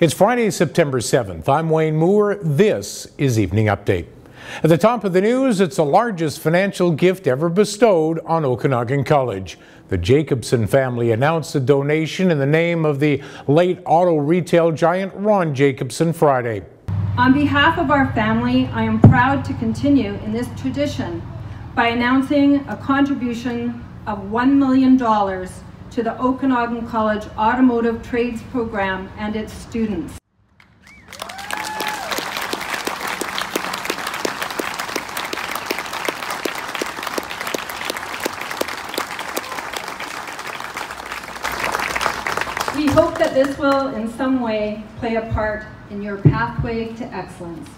It's Friday, September 7th. I'm Wayne Moore. This is Evening Update. At the top of the news, it's the largest financial gift ever bestowed on Okanagan College. The Jacobson family announced a donation in the name of the late auto retail giant Ron Jacobson Friday. On behalf of our family, I am proud to continue in this tradition by announcing a contribution of $1 million to the Okanagan College Automotive Trades Program and its students. We hope that this will in some way play a part in your pathway to excellence.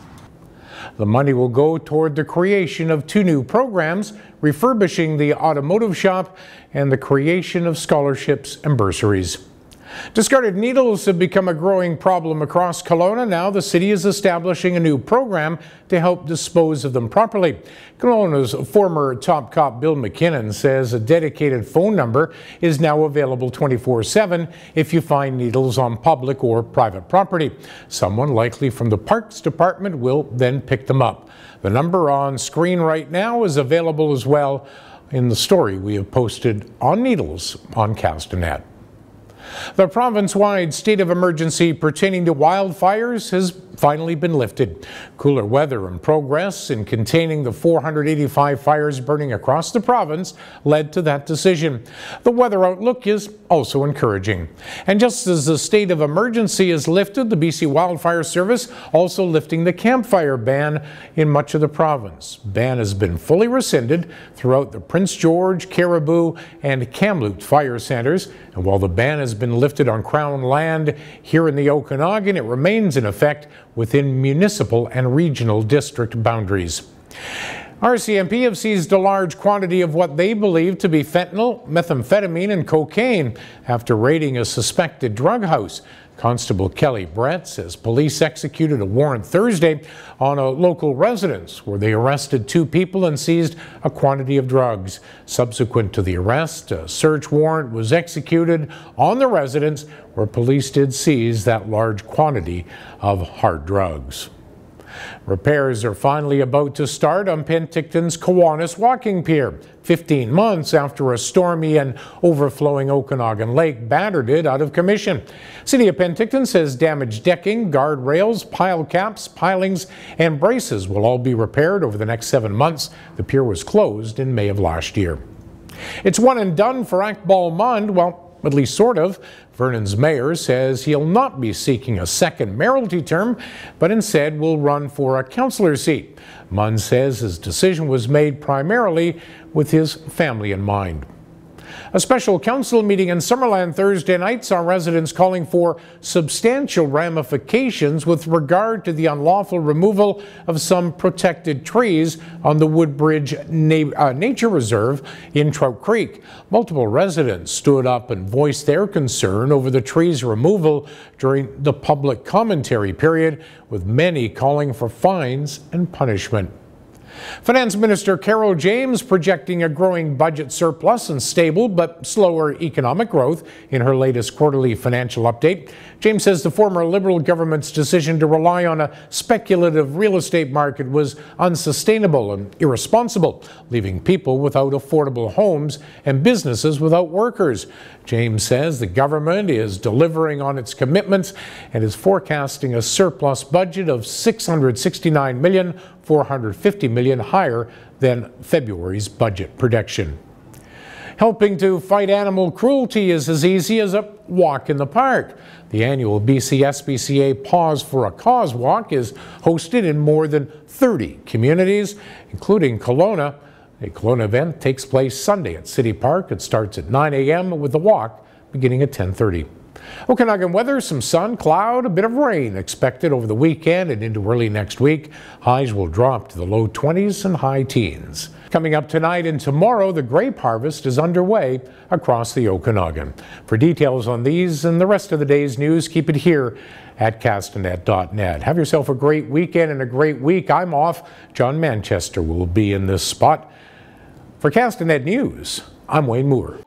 The money will go toward the creation of 2 new programs, refurbishing the automotive shop and the creation of scholarships and bursaries. Discarded needles have become a growing problem across Kelowna. Now the city is establishing a new program to help dispose of them properly. Kelowna's former top cop Bill McKinnon says a dedicated phone number is now available 24/7 if you find needles on public or private property. Someone, likely from the Parks Department, will then pick them up. The number on screen right now is available as well in the story we have posted on needles on Castanet. The province-wide state of emergency pertaining to wildfires has finally been lifted. Cooler weather and progress in containing the 485 fires burning across the province led to that decision. The weather outlook is also encouraging. And just as the state of emergency is lifted, the BC Wildfire Service also lifting the campfire ban in much of the province. Ban has been fully rescinded throughout the Prince George, Caribou and Kamloops fire centres. And while the ban has been lifted on Crown land here in the Okanagan, it remains in effect within municipal and regional district boundaries. RCMP have seized a large quantity of what they believe to be fentanyl, methamphetamine and cocaine after raiding a suspected drug house. Constable Kelly Brett says police executed a warrant Thursday on a local residence where they arrested 2 people and seized a quantity of drugs. Subsequent to the arrest, a search warrant was executed on the residence where police did seize that large quantity of hard drugs. Repairs are finally about to start on Penticton's Kiwanis Walking Pier, 15 months after a stormy and overflowing Okanagan Lake battered it out of commission. City of Penticton says damaged decking, guardrails, pile caps, pilings and braces will all be repaired over the next 7 months. The pier was closed in May of last year. It's one and done for Akbal Mund, well, at least sort of. Vernon's mayor says he'll not be seeking a second mayoralty term, but instead will run for a councillor seat. Mund says his decision was made primarily with his family in mind. A special council meeting in Summerland Thursday night saw residents calling for substantial ramifications with regard to the unlawful removal of some protected trees on the Woodbridge Nature Reserve in Trout Creek. Multiple residents stood up and voiced their concern over the trees' removal during the public commentary period, with many calling for fines and punishment. Finance Minister Carol James projecting a growing budget surplus and stable but slower economic growth in her latest quarterly financial update. James says the former Liberal government's decision to rely on a speculative real estate market was unsustainable and irresponsible, leaving people without affordable homes and businesses without workers. James says the government is delivering on its commitments and is forecasting a surplus budget of $669 million, $450 million higher than February's budget prediction. Helping to fight animal cruelty is as easy as a walk in the park. The annual BC SPCA Pause for a Cause walk is hosted in more than 30 communities, including Kelowna. The Kelowna event takes place Sunday at City Park. It starts at 9 a.m. with the walk beginning at 10:30. Okanagan weather, some sun, cloud, a bit of rain expected over the weekend and into early next week. Highs will drop to the low 20s and high teens. Coming up tonight and tomorrow, the grape harvest is underway across the Okanagan. For details on these and the rest of the day's news, keep it here at castanet.net. Have yourself a great weekend and a great week. I'm off. John Manchester will be in this spot. For Castanet News, I'm Wayne Moore.